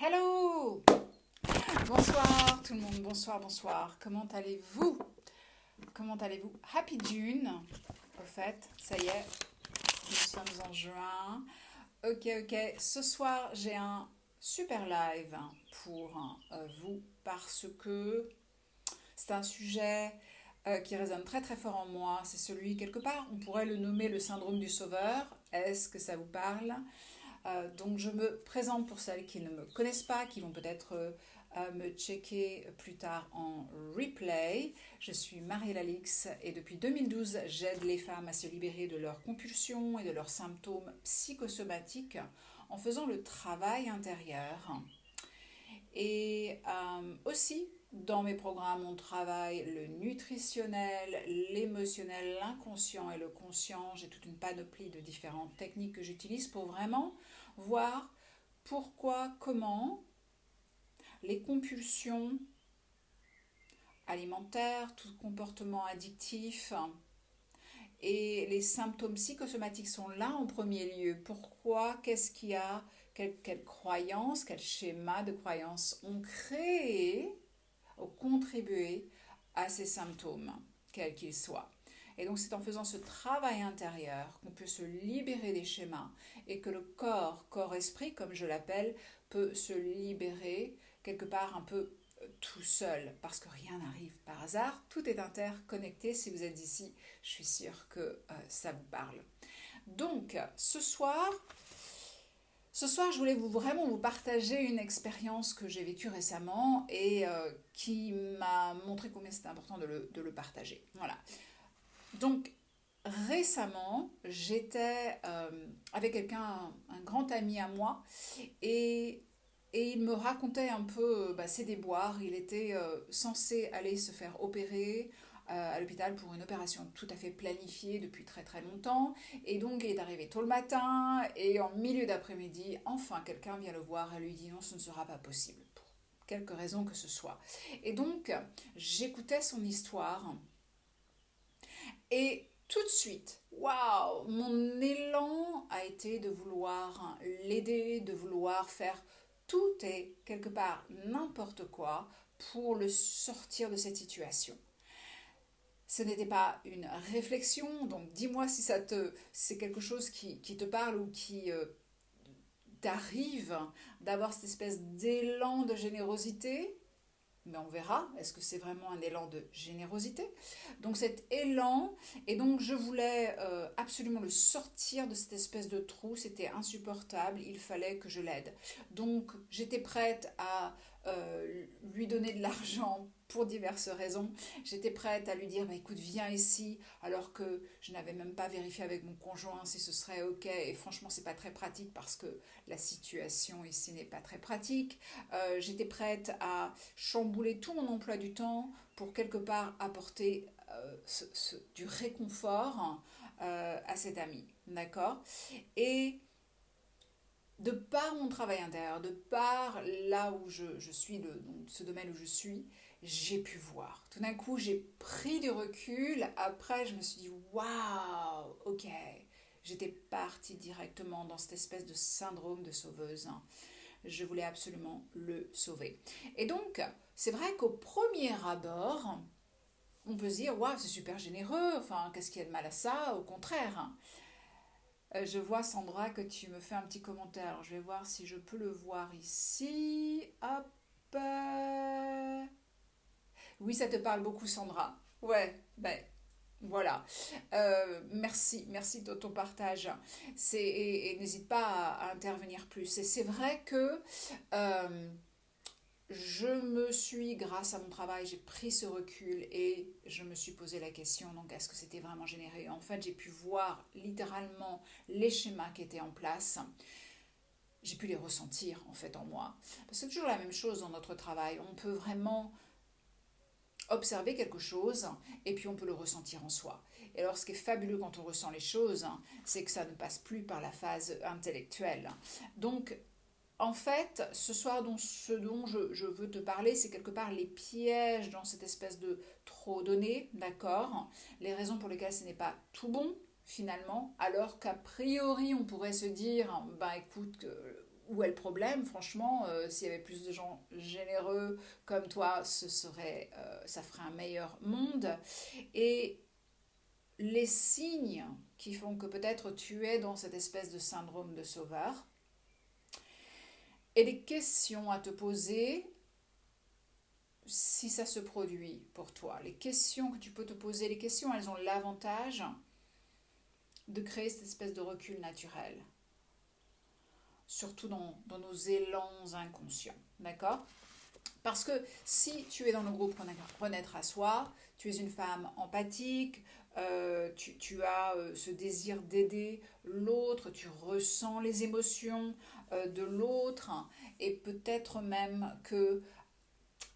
Hello! Bonsoir tout le monde, bonsoir, bonsoir. Comment allez-vous? Comment allez-vous? Happy June, au fait, ça y est, nous sommes en juin. Ok, ok, ce soir j'ai un super live pour vous parce que c'est un sujet qui résonne très très fort en moi. C'est celui, quelque part, on pourrait le nommer le syndrome du sauveur. Est-ce que ça vous parle? Donc je me présente pour celles qui ne me connaissent pas, qui vont peut-être me checker plus tard en replay. Je suis Marielle Alix et depuis 2012, j'aide les femmes à se libérer de leurs compulsions et de leurs symptômes psychosomatiques en faisant le travail intérieur. Et aussi, dans mes programmes, on travaille le nutritionnel, l'émotionnel, l'inconscient et le conscient. J'ai toute une panoplie de différentes techniques que j'utilise pour vraiment voir pourquoi, comment les compulsions alimentaires, tout comportement addictif et les symptômes psychosomatiques sont là en premier lieu. Pourquoi? Qu'est-ce qu'il y a? Quelles croyances, quels schémas de croyances ont créé, ont contribué à ces symptômes, quels qu'ils soient. Et donc c'est en faisant ce travail intérieur qu'on peut se libérer des schémas et que le corps-esprit comme je l'appelle, peut se libérer quelque part un peu tout seul, parce que rien n'arrive par hasard, tout est interconnecté. Si vous êtes ici, je suis sûre que ça vous parle. Donc ce soir, je voulais vraiment vous partager une expérience que j'ai vécue récemment et qui m'a montré combien c'était important de le partager. Voilà. Donc, récemment, j'étais avec quelqu'un, un grand ami à moi, et, et il me racontait un peu ses déboires. Il était censé aller se faire opérer à l'hôpital pour une opération tout à fait planifiée depuis très très longtemps. Et donc, il est arrivé tôt le matin, et en milieu d'après-midi, enfin, quelqu'un vient le voir et lui dit non, ce ne sera pas possible, pour quelque raison que ce soit. Et donc, j'écoutais son histoire. Et tout de suite, waouh, mon élan a été de vouloir l'aider, de vouloir faire tout et quelque part n'importe quoi pour le sortir de cette situation. Ce n'était pas une réflexion, donc dis-moi si c'est quelque chose qui te parle ou qui t'arrive d'avoir cette espèce d'élan de générosité, mais on verra, est-ce que c'est vraiment un élan de générosité? Donc cet élan, et donc je voulais absolument le sortir de cette espèce de trou, c'était insupportable, il fallait que je l'aide. Donc j'étais prête à lui donner de l'argent pour diverses raisons. J'étais prête à lui dire, bah, écoute, viens ici, alors que je n'avais même pas vérifié avec mon conjoint si ce serait ok. Et franchement, c'est pas très pratique parce que la situation ici n'est pas très pratique. J'étais prête à chambouler tout mon emploi du temps pour quelque part apporter du réconfort à cet ami. D'accord? Et de par mon travail intérieur, de par là où je suis, donc ce domaine où je suis, j'ai pu voir. Tout d'un coup, j'ai pris du recul. Après, je me suis dit, waouh, ok. J'étais partie directement dans cette espèce de syndrome de sauveuse. Je voulais absolument le sauver. Et donc, c'est vrai qu'au premier abord, on peut se dire, waouh, c'est super généreux. Enfin, qu'est-ce qu'il y a de mal à ça? Au contraire. Je vois, Sandra, que tu me fais un petit commentaire. Alors, je vais voir si je peux le voir ici. Hop. Oui, ça te parle beaucoup, Sandra. Ouais, ben voilà. Merci de ton partage. Et n'hésite pas à intervenir plus. Et c'est vrai que euh, je me suis, grâce à mon travail, j'ai pris ce recul et je me suis posé la question, donc est-ce que c'était vraiment généreux? En fait, j'ai pu voir littéralement les schémas qui étaient en place. J'ai pu les ressentir en fait en moi. Parce que c'est toujours la même chose dans notre travail. On peut vraiment observer quelque chose et puis on peut le ressentir en soi. Et alors ce qui est fabuleux quand on ressent les choses, c'est que ça ne passe plus par la phase intellectuelle. Donc en fait, ce soir, ce dont je veux te parler, c'est quelque part les pièges dans cette espèce de trop donné, d'accord? Les raisons pour lesquelles ce n'est pas tout bon, finalement, alors qu'a priori, on pourrait se dire, ben écoute, où est le problème? Franchement, s'il y avait plus de gens généreux comme toi, ça ferait un meilleur monde. Et les signes qui font que peut-être tu es dans cette espèce de syndrome de sauveur, et les questions à te poser si ça se produit pour toi. Les questions que tu peux te poser, les questions, elles ont l'avantage de créer cette espèce de recul naturel, surtout dans nos élans inconscients, d'accord? Parce que si tu es dans le groupe Renaître à soi, tu es une femme empathique, tu as ce désir d'aider l'autre, tu ressens les émotions de l'autre, et peut-être même que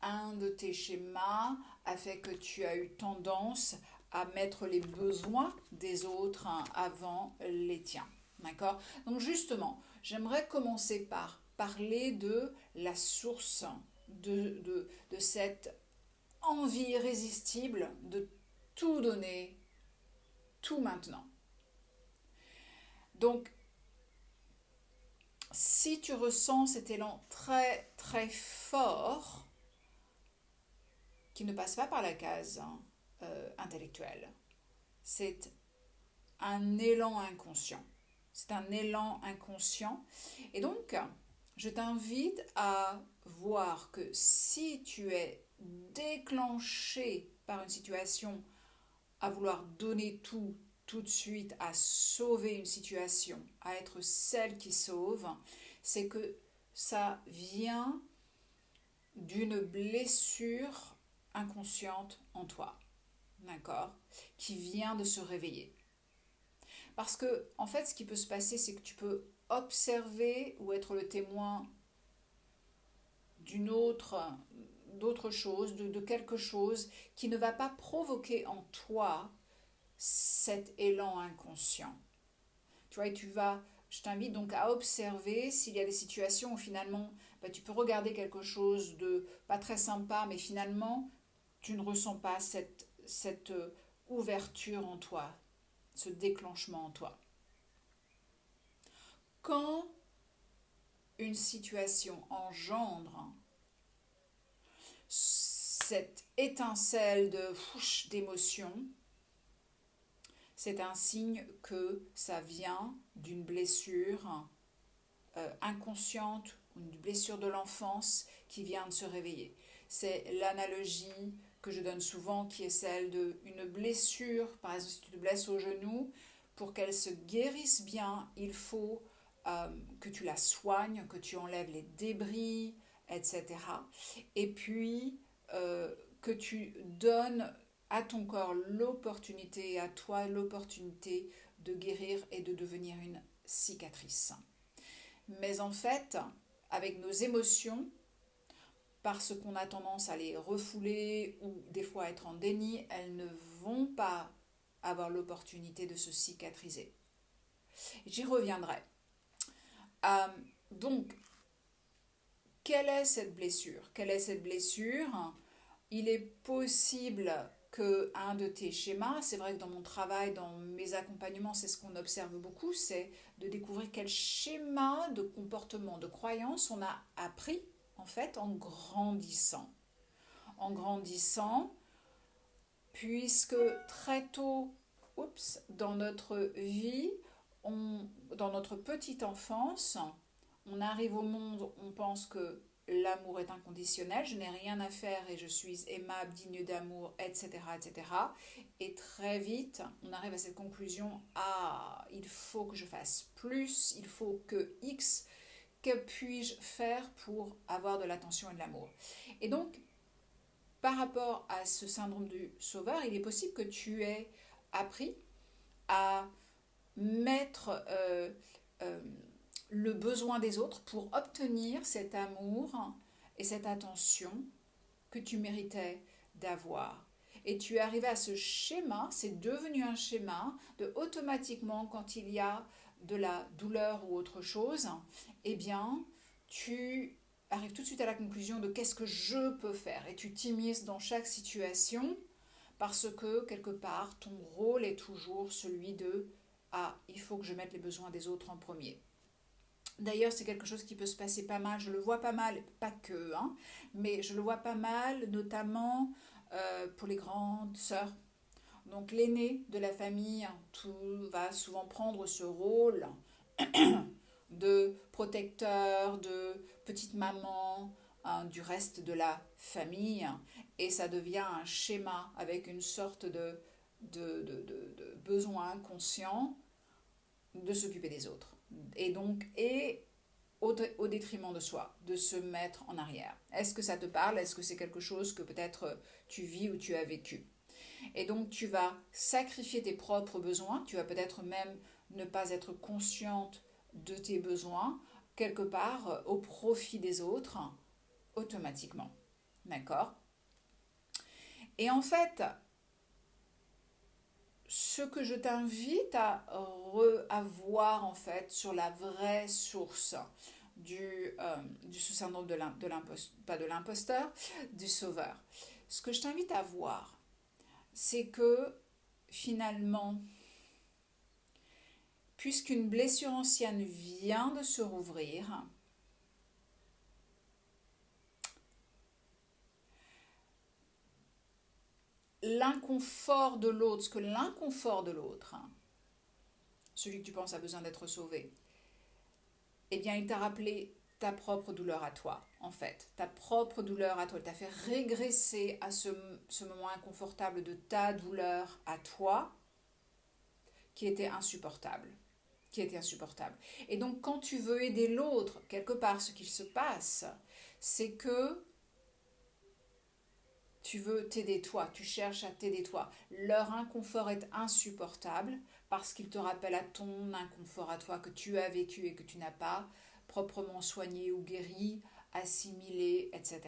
un de tes schémas a fait que tu as eu tendance à mettre les besoins des autres avant les tiens. D'accord? Donc justement, j'aimerais commencer par parler de la source de cette envie irrésistible de tout donner, tout maintenant. Donc, si tu ressens cet élan très très fort, qui ne passe pas par la case intellectuelle, c'est un élan inconscient. C'est un élan inconscient. Et donc, je t'invite à voir que si tu es déclenché par une situation à vouloir donner tout de suite, à sauver une situation, à être celle qui sauve, c'est que ça vient d'une blessure inconsciente en toi, d'accord, qui vient de se réveiller. Parce que, en fait, ce qui peut se passer, c'est que tu peux observer ou être le témoin d'autre chose, de quelque chose qui ne va pas provoquer en toi cet élan inconscient. Tu vois, je t'invite donc à observer s'il y a des situations où finalement, tu peux regarder quelque chose de pas très sympa, mais finalement, tu ne ressens pas cette ouverture en toi, ce déclenchement en toi. Quand une situation engendre cette étincelle d'émotion, c'est un signe que ça vient d'une blessure inconsciente, une blessure de l'enfance qui vient de se réveiller. C'est l'analogie que je donne souvent qui est celle d'une blessure. Par exemple, si tu te blesses au genou, pour qu'elle se guérisse bien, il faut que tu la soignes, que tu enlèves les débris, etc. Et puis que tu donnes à ton corps l'opportunité, à toi l'opportunité de guérir et de devenir une cicatrice. Mais en fait, avec nos émotions, parce qu'on a tendance à les refouler ou des fois être en déni, elles ne vont pas avoir l'opportunité de se cicatriser. J'y reviendrai. Donc, quelle est cette blessure? Quelle est cette blessure? Il est possible que un de tes schémas, c'est vrai que dans mon travail, dans mes accompagnements, c'est ce qu'on observe beaucoup, c'est de découvrir quel schéma de comportement, de croyance on a appris en fait en grandissant. En grandissant, puisque très tôt, dans notre vie, dans notre petite enfance, on arrive au monde, on pense que l'amour est inconditionnel, je n'ai rien à faire et je suis aimable, digne d'amour, etc., etc. Et très vite, on arrive à cette conclusion, il faut que je fasse plus, il faut que X, que puis-je faire pour avoir de l'attention et de l'amour? Et donc, par rapport à ce syndrome du sauveur, il est possible que tu aies appris à mettre le besoin des autres pour obtenir cet amour et cette attention que tu méritais d'avoir. Et tu es arrivé à ce schéma, c'est devenu un schéma de automatiquement quand il y a de la douleur ou autre chose, eh bien tu arrives tout de suite à la conclusion de qu'est-ce que je peux faire et tu t'immisces dans chaque situation parce que quelque part ton rôle est toujours celui de il faut que je mette les besoins des autres en premier. D'ailleurs, c'est quelque chose qui peut se passer pas mal, je le vois pas mal, pas que, hein, mais je le vois pas mal, notamment pour les grandes sœurs. Donc l'aîné de la famille va souvent prendre ce rôle de protecteur, de petite maman, hein, du reste de la famille, et ça devient un schéma avec une sorte de besoin inconscient de s'occuper des autres. Et donc, au détriment de soi, de se mettre en arrière. Est-ce que ça te parle? Est-ce que c'est quelque chose que peut-être tu vis ou tu as vécu? Et donc tu vas sacrifier tes propres besoins, tu vas peut-être même ne pas être consciente de tes besoins, quelque part au profit des autres, automatiquement. D'accord? Et en fait, ce que je t'invite à voir en fait sur la vraie source du sous-syndrome de l'imposteur, pas de l'imposteur, du sauveur. Ce que je t'invite à voir, c'est que finalement, puisqu'une blessure ancienne vient de se rouvrir, l'inconfort de l'autre, ce que l'inconfort de l'autre, celui que tu penses a besoin d'être sauvé, eh bien, il t'a rappelé ta propre douleur à toi, en fait. Ta propre douleur à toi. Il t'a fait régresser à ce moment inconfortable de ta douleur à toi, qui était insupportable. Qui était insupportable. Et donc, quand tu veux aider l'autre, quelque part, ce qu'il se passe, c'est que tu veux t'aider toi, tu cherches à t'aider toi. Leur inconfort est insupportable parce qu'il te rappelle à ton inconfort à toi que tu as vécu et que tu n'as pas proprement soigné ou guéri, assimilé, etc.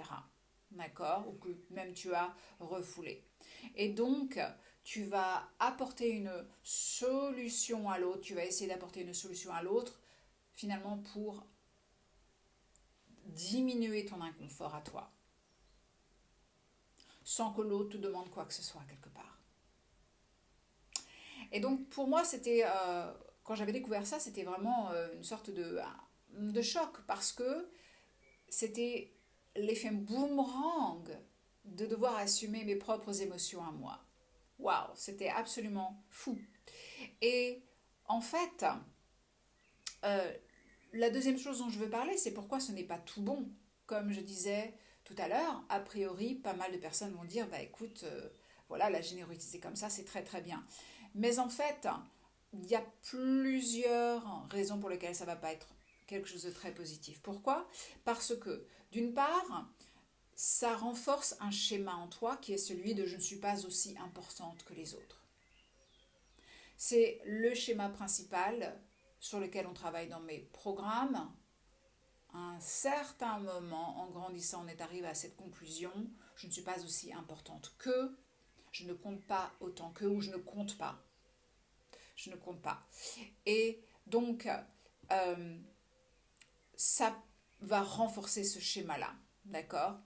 D'accord? Ou que même tu as refoulé. Et donc, tu vas apporter une solution à l'autre, tu vas essayer d'apporter une solution à l'autre, finalement pour diminuer ton inconfort à toi, sans que l'autre te demande quoi que ce soit quelque part. Et donc pour moi, quand j'avais découvert ça, c'était vraiment une sorte de choc parce que c'était l'effet boomerang de devoir assumer mes propres émotions à moi. Waouh, c'était absolument fou. Et en fait, euh, la deuxième chose dont je veux parler, c'est pourquoi ce n'est pas tout bon. Comme je disais tout à l'heure, a priori, pas mal de personnes vont dire, bah écoute, voilà, la générosité c'est comme ça, c'est très très bien. Mais en fait, il y a plusieurs raisons pour lesquelles ça ne va pas être quelque chose de très positif. Pourquoi? Parce que, d'une part, ça renforce un schéma en toi qui est celui de je ne suis pas aussi importante que les autres. C'est le schéma principal sur lequel on travaille dans mes programmes. À un certain moment, en grandissant, on est arrivé à cette conclusion, je ne suis pas aussi importante que, je ne compte pas autant que, ou je ne compte pas. Je ne compte pas. Et donc, ça va renforcer ce schéma-là. D'accord?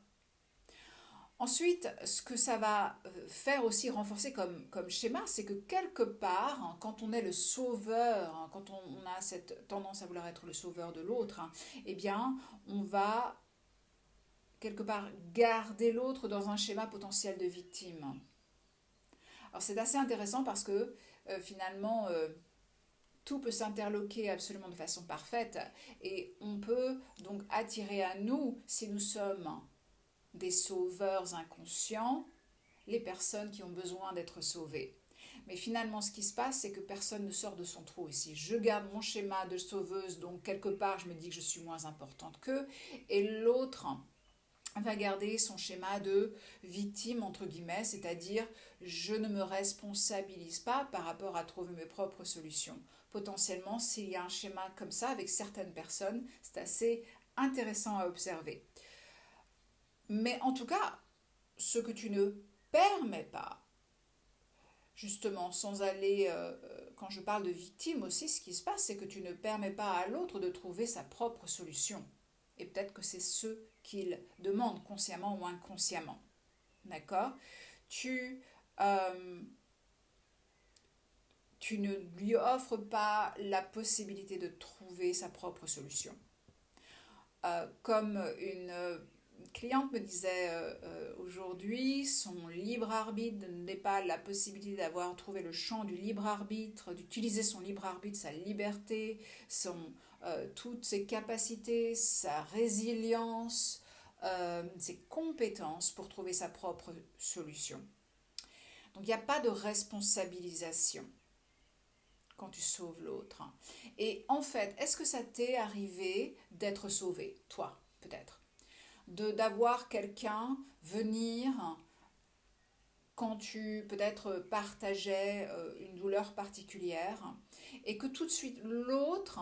Ensuite, ce que ça va faire aussi renforcer comme schéma, c'est que quelque part, hein, quand on est le sauveur, hein, quand on a cette tendance à vouloir être le sauveur de l'autre, hein, eh bien, on va quelque part garder l'autre dans un schéma potentiel de victime. Alors c'est assez intéressant parce que finalement, tout peut s'interloquer absolument de façon parfaite et on peut donc attirer à nous, si nous sommes des sauveurs inconscients, les personnes qui ont besoin d'être sauvées. Mais finalement, ce qui se passe, c'est que personne ne sort de son trou ici. Je garde mon schéma de sauveuse, donc quelque part, je me dis que je suis moins importante qu'eux, et l'autre va garder son schéma de victime, entre guillemets, c'est-à-dire je ne me responsabilise pas par rapport à trouver mes propres solutions. Potentiellement, s'il y a un schéma comme ça avec certaines personnes, c'est assez intéressant à observer. Mais en tout cas, ce que tu ne permets pas, justement, sans aller, quand je parle de victime aussi, ce qui se passe, c'est que tu ne permets pas à l'autre de trouver sa propre solution. Et peut-être que c'est ce qu'il demande, consciemment ou inconsciemment. D'accord? Tu, euh, tu ne lui offres pas la possibilité de trouver sa propre solution. Comme une cliente me disait aujourd'hui, son libre arbitre n'est pas la possibilité d'avoir trouvé le champ du libre arbitre, d'utiliser son libre arbitre, sa liberté, toutes ses capacités, sa résilience, ses compétences pour trouver sa propre solution. Donc il n'y a pas de responsabilisation quand tu sauves l'autre. Et en fait, est-ce que ça t'est arrivé d'être sauvé, toi, peut-être, d'avoir quelqu'un venir quand tu peut-être partageais une douleur particulière et que tout de suite l'autre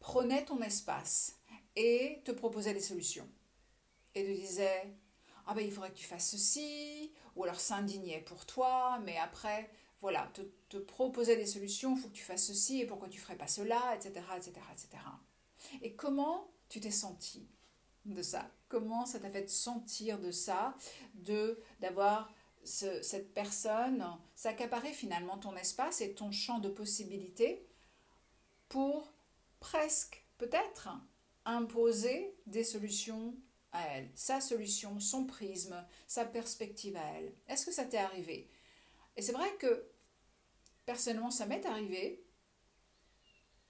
prenait ton espace et te proposait des solutions et te disait ah ben il faudrait que tu fasses ceci, ou alors s'indignait pour toi, mais après voilà, te proposait des solutions, il faut que tu fasses ceci et pourquoi tu ne ferais pas cela, etc., etc., etc. Et comment tu t'es senti de ça? Comment ça t'a fait sentir de ça, d'avoir cette personne s'accaparer finalement ton espace et ton champ de possibilités pour presque, peut-être, imposer des solutions à elle, sa solution, son prisme, sa perspective à elle. Est-ce que ça t'est arrivé? Et c'est vrai que personnellement, ça m'est arrivé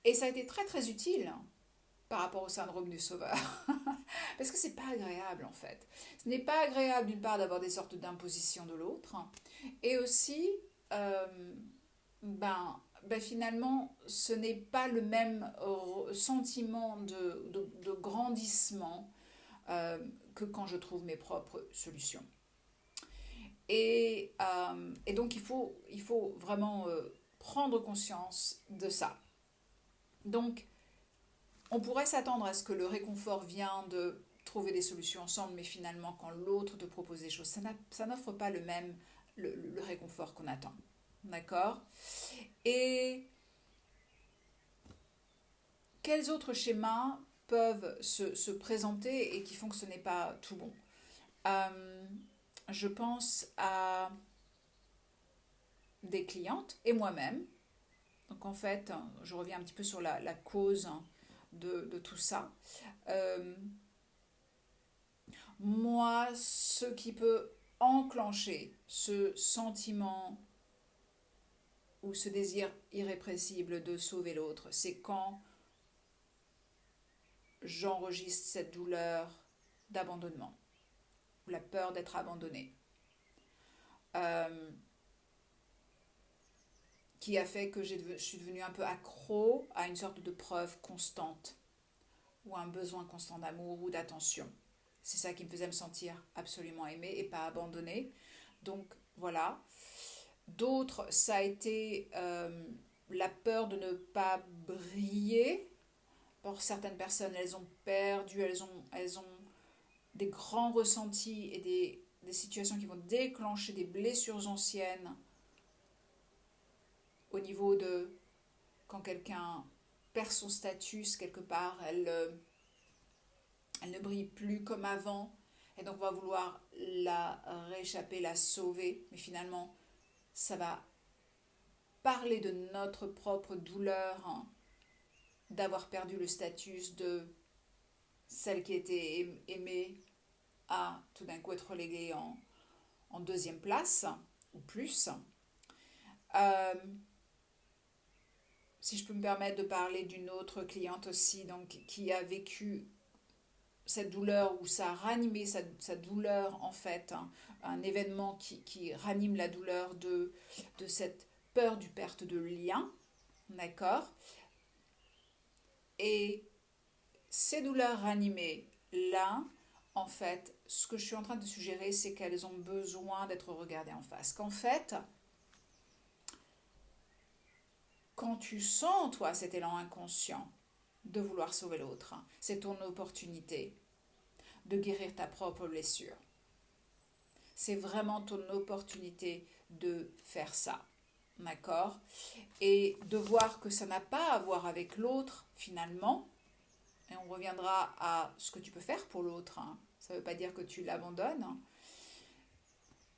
et ça a été très très utile par rapport au syndrome du sauveur. Parce que c'est pas agréable en fait. Ce n'est pas agréable d'une part d'avoir des sortes d'impositions de l'autre et aussi, euh, finalement, ce n'est pas le même sentiment de grandissement que quand je trouve mes propres solutions. Et donc il faut vraiment prendre conscience de ça. Donc on pourrait s'attendre à ce que le réconfort vient de trouver des solutions ensemble, mais finalement quand l'autre te propose des choses, ça n'offre pas le réconfort qu'on attend. D'accord? Et quels autres schémas peuvent se présenter et qui font que ce n'est pas tout bon? Je pense à des clientes et moi-même. Donc en fait, je reviens un petit peu sur la cause de tout ça. Euh, Moi, ce qui peut enclencher ce sentiment ou ce désir irrépressible de sauver l'autre, c'est quand j'enregistre cette douleur d'abandonnement ou la peur d'être abandonnée, euh, qui a fait que je suis devenue un peu accro à une sorte de preuve constante ou un besoin constant d'amour ou d'attention. C'est ça qui me faisait me sentir absolument aimée et pas abandonnée. Donc voilà. D'autres, ça a été la peur de ne pas briller. Pour certaines personnes, elles ont perdu, elles ont des grands ressentis et des situations qui vont déclencher des blessures anciennes au niveau de quand quelqu'un perd son statut quelque part, elle ne brille plus comme avant et donc on va vouloir la réchapper, la sauver, mais finalement ça va parler de notre propre douleur d'avoir perdu le statut de celle qui était aimée à tout d'un coup être reléguée en deuxième place ou plus. Euh, Si je peux me permettre de parler d'une autre cliente aussi, donc qui a vécu cette douleur ou ça a ranimé sa douleur en fait, un événement qui ranime la douleur de cette peur du perte de lien, d'accord? Et ces douleurs ranimées là, en fait, ce que je suis en train de suggérer, c'est qu'elles ont besoin d'être regardées en face. Qu'en fait, quand tu sens, toi, cet élan inconscient de vouloir sauver l'autre, c'est ton opportunité de guérir ta propre blessure. C'est vraiment ton opportunité de faire ça. D'accord? Et de voir que ça n'a pas à voir avec l'autre, finalement. Et on reviendra à ce que tu peux faire pour l'autre. Ça ne veut pas dire que tu l'abandonnes.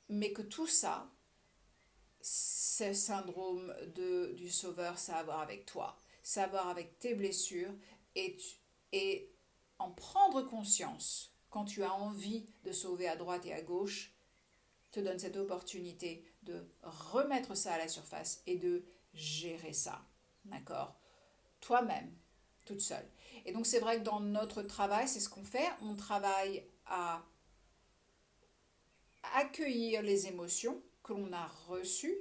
Mais que tout ça, ce syndrome du sauveur, ça a à voir avec toi, ça a à voir avec tes blessures et en prendre conscience quand tu as envie de sauver à droite et à gauche, te donne cette opportunité de remettre ça à la surface et de gérer ça. D'accord? Toi-même, toute seule. Et donc c'est vrai que dans notre travail, c'est ce qu'on fait. On travaille à accueillir les émotions que l'on a reçues,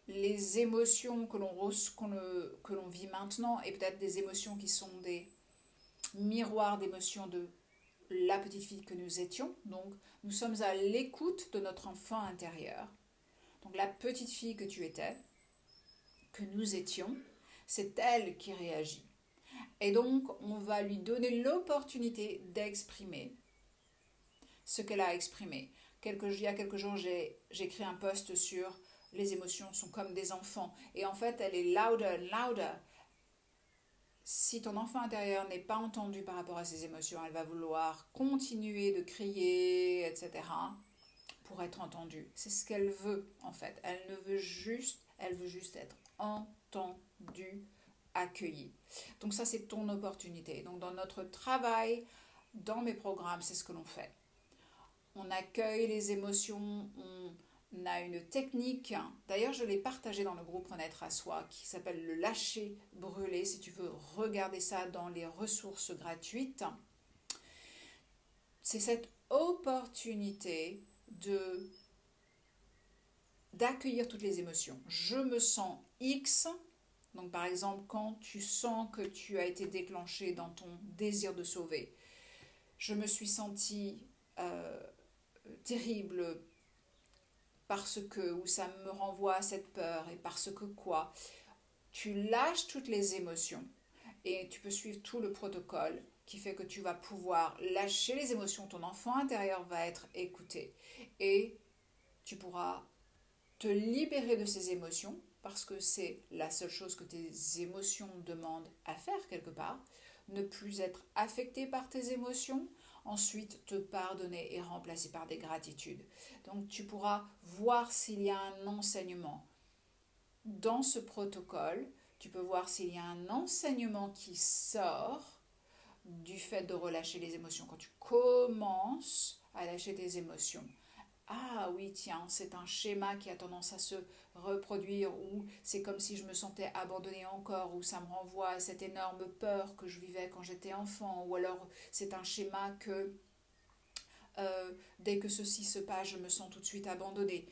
les émotions que l'on vit maintenant, et peut-être des émotions qui sont des miroirs d'émotions de la petite fille que nous étions. Donc nous sommes à l'écoute de notre enfant intérieur. Donc la petite fille que tu étais, que nous étions, c'est elle qui réagit. Et donc on va lui donner l'opportunité d'exprimer ce qu'elle a exprimé. Il y a quelques jours, j'ai écrit un post sur les émotions sont comme des enfants. Et en fait, elle est louder, louder. Si ton enfant intérieur n'est pas entendu par rapport à ses émotions, elle va vouloir continuer de crier, etc. pour être entendue. C'est ce qu'elle veut, en fait. Elle veut juste être entendue, accueillie. Donc ça, c'est ton opportunité. Donc dans notre travail, dans mes programmes, c'est ce que l'on fait. On accueille les émotions, on a une technique, d'ailleurs je l'ai partagé dans le groupe Renaître à soi, qui s'appelle le lâcher brûler, si tu veux regarder ça dans les ressources gratuites. C'est cette opportunité d'accueillir toutes les émotions. Je me sens X, donc par exemple quand tu sens que tu as été déclenché dans ton désir de sauver, je me suis sentie terrible parce que, ou ça me renvoie à cette peur et parce que quoi, tu lâches toutes les émotions et tu peux suivre tout le protocole qui fait que tu vas pouvoir lâcher les émotions, ton enfant intérieur va être écouté et tu pourras te libérer de ces émotions parce que c'est la seule chose que tes émotions demandent à faire quelque part, ne plus être affecté par tes émotions, ensuite te pardonner et remplacer par des gratitudes. Donc tu pourras voir s'il y a un enseignement dans ce protocole, tu peux voir s'il y a un enseignement qui sort du fait de relâcher les émotions. Quand tu commences à lâcher tes émotions, ah oui, tiens, c'est un schéma qui a tendance à se reproduire, ou c'est comme si je me sentais abandonnée encore, ou ça me renvoie à cette énorme peur que je vivais quand j'étais enfant, ou alors c'est un schéma que dès que ceci se passe, je me sens tout de suite abandonnée.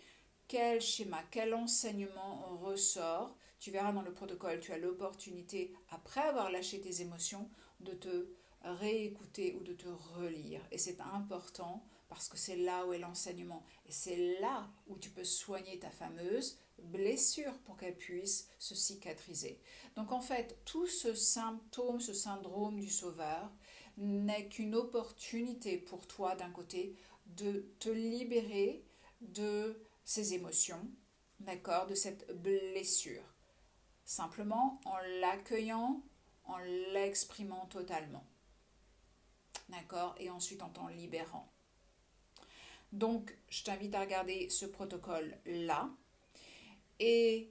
Quel schéma, quel enseignement ressort? Tu verras dans le protocole, tu as l'opportunité, après avoir lâché tes émotions, de te réécouter ou de te relire. Et c'est important parce que c'est là où est l'enseignement. Et c'est là où tu peux soigner ta fameuse blessure pour qu'elle puisse se cicatriser. Donc en fait, tout ce symptôme, ce syndrome du sauveur n'est qu'une opportunité pour toi d'un côté de te libérer de ces émotions, d'accord, de cette blessure. Simplement en l'accueillant, en l'exprimant totalement. D'accord? Et ensuite en t'en libérant. Donc, je t'invite à regarder ce protocole-là. Et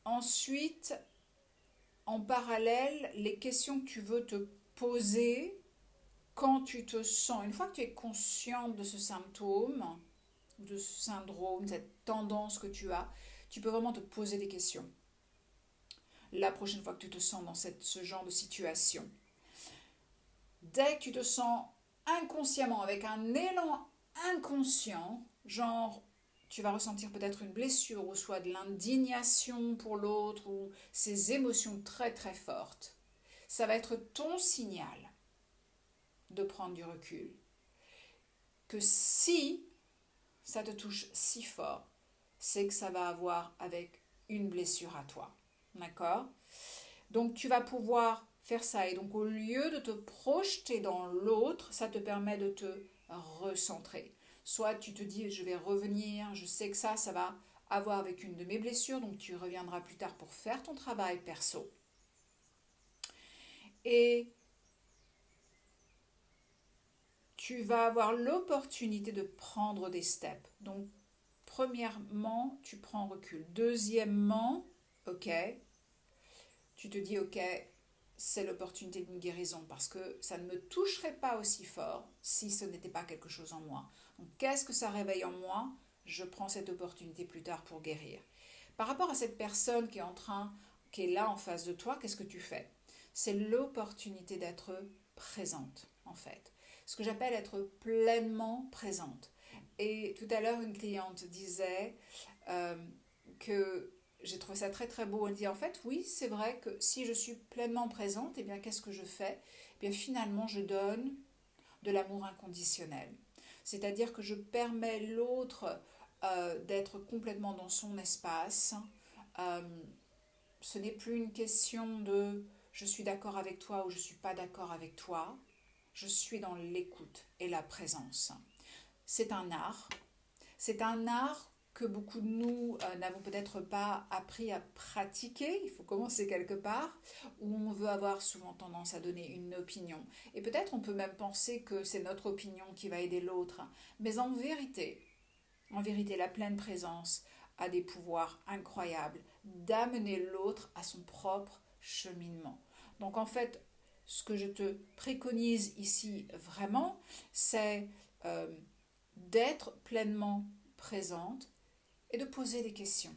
ensuite, en parallèle, les questions que tu veux te poser quand tu te sens, une fois que tu es consciente de ce symptôme, de ce syndrome, cette tendance que tu as, tu peux vraiment te poser des questions. La prochaine fois que tu te sens dans ce genre de situation, dès que tu te sens inconsciemment, avec un élan inconscient, genre tu vas ressentir peut-être une blessure ou soit de l'indignation pour l'autre ou ces émotions très très fortes, ça va être ton signal de prendre du recul. Que si ça te touche si fort, c'est que ça va avoir avec une blessure à toi. D'accord? Donc tu vas pouvoir faire ça. Et donc au lieu de te projeter dans l'autre, ça te permet de te recentrer. Soit tu te dis je vais revenir, je sais que ça va avoir avec une de mes blessures, donc tu reviendras plus tard pour faire ton travail perso. Et tu vas avoir l'opportunité de prendre des steps. Donc premièrement, tu prends recul. Deuxièmement, ok, tu te dis, ok, c'est l'opportunité d'une guérison parce que ça ne me toucherait pas aussi fort si ce n'était pas quelque chose en moi. Donc, qu'est-ce que ça réveille en moi? Je prends cette opportunité plus tard pour guérir. Par rapport à cette personne qui est là en face de toi, qu'est-ce que tu fais? C'est l'opportunité d'être présente, en fait. Ce que j'appelle être pleinement présente. Et tout à l'heure, une cliente disait que j'ai trouvé ça très très beau. Elle dit en fait, oui, c'est vrai que si je suis pleinement présente, eh bien, qu'est-ce que je fais? Eh bien, finalement, je donne de l'amour inconditionnel. C'est-à-dire que je permets l'autre d'être complètement dans son espace. Euh, Ce n'est plus une question de je suis d'accord avec toi ou je ne suis pas d'accord avec toi. Je suis dans l'écoute et la présence. C'est un art. C'est un art que beaucoup de nous n'avons peut-être pas appris à pratiquer. Il faut commencer quelque part, où on veut avoir souvent tendance à donner une opinion. Et peut-être on peut même penser que c'est notre opinion qui va aider l'autre. Mais en vérité, la pleine présence a des pouvoirs incroyables d'amener l'autre à son propre cheminement. Donc en fait, ce que je te préconise ici vraiment, c'est d'être pleinement présente et de poser des questions.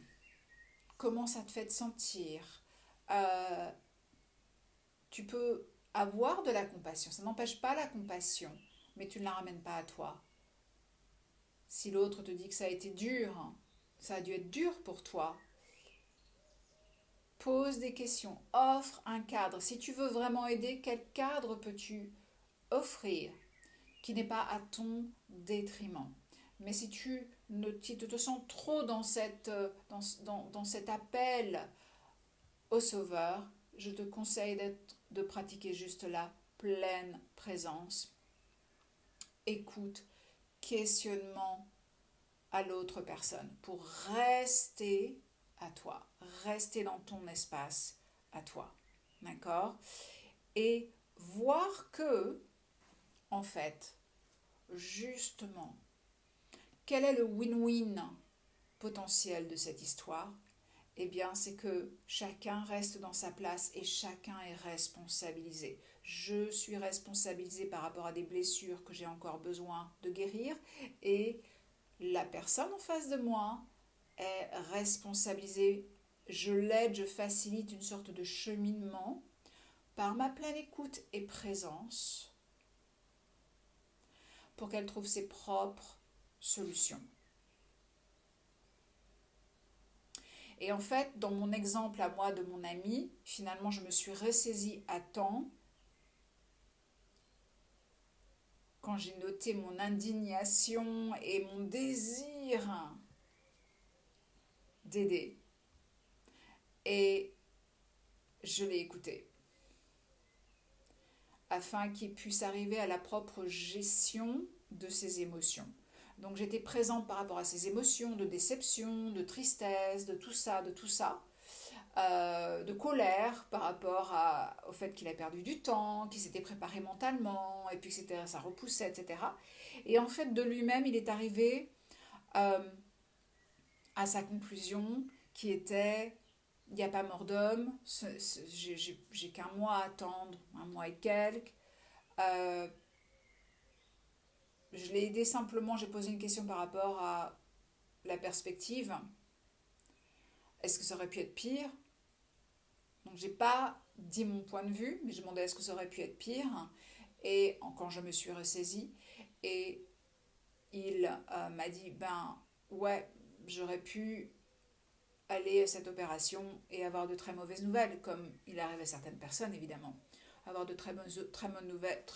Comment ça te fait te sentir? Euh, Tu peux avoir de la compassion, ça n'empêche pas la compassion, mais tu ne la ramènes pas à toi. Si l'autre te dit que ça a été dur, ça a dû être dur pour toi, pose des questions, offre un cadre. Si tu veux vraiment aider, quel cadre peux-tu offrir qui n'est pas à ton détriment? Mais si tu te sens trop dans cet appel au sauveur, je te conseille de pratiquer juste la pleine présence, écoute, questionnement à l'autre personne pour rester à toi, rester dans ton espace à toi. D'accord? Et voir que, en fait, justement, quel est le win-win potentiel de cette histoire? Eh bien, c'est que chacun reste dans sa place et chacun est responsabilisé. Je suis responsabilisée par rapport à des blessures que j'ai encore besoin de guérir et la personne en face de moi est responsabilisée. Je l'aide, je facilite une sorte de cheminement par ma pleine écoute et présence pour qu'elle trouve ses propres solutions. Et en fait, dans mon exemple à moi de mon ami, finalement, je me suis ressaisie à temps quand j'ai noté mon indignation et mon désir d'aider. Et je l'ai écouté afin qu'il puisse arriver à la propre gestion de ses émotions. Donc j'étais présente par rapport à ses émotions de déception, de tristesse, de tout ça, de colère par rapport au fait qu'il a perdu du temps, qu'il s'était préparé mentalement, et puis que ça repoussait, etc. Et en fait, de lui-même, il est arrivé à sa conclusion qui était, il n'y a pas mort d'homme, j'ai qu'un mois à attendre, un mois et quelques. Je l'ai aidé simplement, j'ai posé une question par rapport à la perspective. Est-ce que ça aurait pu être pire? Donc j'ai pas dit mon point de vue, mais je demandais est-ce que ça aurait pu être pire. Et quand je me suis ressaisie, et il m'a dit ben ouais, j'aurais pu aller à cette opération et avoir de très mauvaises nouvelles, comme il arrive à certaines personnes évidemment. Avoir de très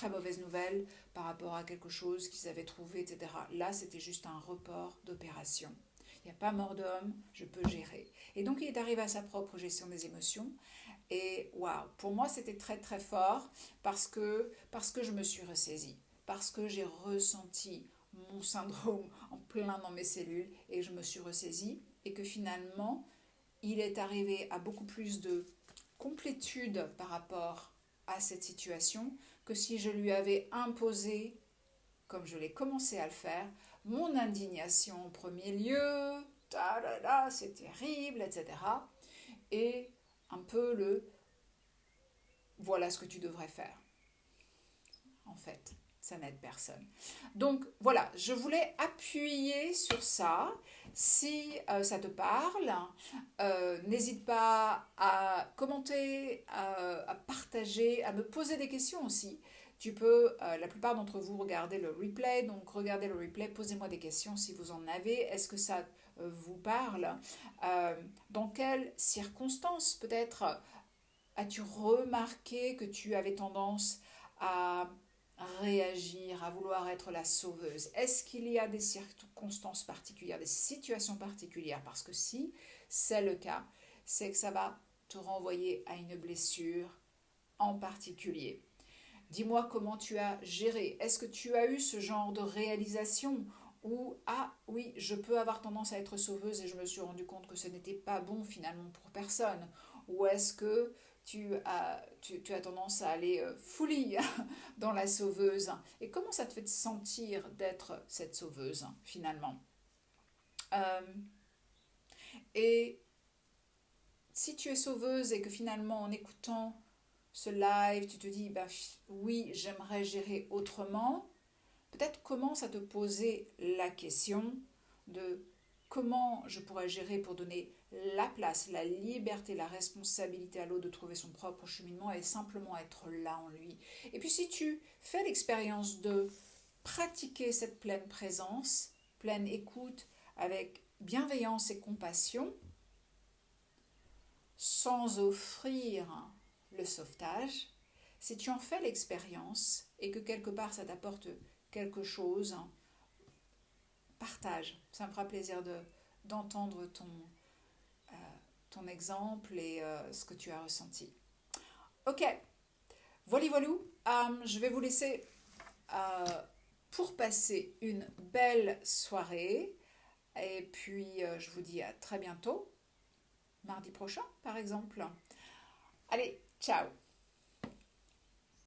mauvaises nouvelles par rapport à quelque chose qu'ils avaient trouvé, etc. Là, c'était juste un report d'opération. Il n'y a pas mort d'homme, je peux gérer. Et donc, il est arrivé à sa propre gestion des émotions. Et waouh, pour moi, c'était très très fort parce que je me suis ressaisie, parce que j'ai ressenti mon syndrome en plein dans mes cellules et je me suis ressaisie et que finalement, il est arrivé à beaucoup plus de complétude par rapport à cette situation que si je lui avais imposé, comme je l'ai commencé à le faire, mon indignation en premier lieu, c'est terrible, etc. Et un peu le voilà ce que tu devrais faire. En fait, ça n'aide personne. Donc voilà, je voulais appuyer sur ça. Si ça te parle, n'hésite pas à commenter, à partager, à me poser des questions aussi. Tu peux, la plupart d'entre vous, regarder le replay. Donc regardez le replay, posez-moi des questions si vous en avez. Est-ce que ça vous parle? Dans quelles circonstances peut-être as-tu remarqué que tu avais tendance à réagir, à vouloir être la sauveuse? Est-ce qu'il y a des circonstances particulières, des situations particulières? Parce que si c'est le cas, c'est que ça va te renvoyer à une blessure en particulier. Dis-moi comment tu as géré. Est-ce que tu as eu ce genre de réalisation où, ah oui, je peux avoir tendance à être sauveuse et je me suis rendu compte que ce n'était pas bon finalement pour personne? Ou est-ce que tu as tendance à aller fully dans la sauveuse? Et comment ça te fait sentir d'être cette sauveuse finalement? Euh, et si tu es sauveuse et que finalement en écoutant ce live, tu te dis, bah, oui, j'aimerais gérer autrement, peut-être commence à te poser la question de comment je pourrais gérer pour donner la place, la liberté, la responsabilité à l'autre de trouver son propre cheminement et simplement être là en lui. Et puis si tu fais l'expérience de pratiquer cette pleine présence, pleine écoute, avec bienveillance et compassion, sans offrir le sauvetage, si tu en fais l'expérience et que quelque part ça t'apporte quelque chose, partage. Ça me fera plaisir d'entendre ton exemple et ce que tu as ressenti. Ok, voilà, je vais vous laisser pour passer une belle soirée. Et puis, je vous dis à très bientôt, mardi prochain par exemple. Allez, ciao!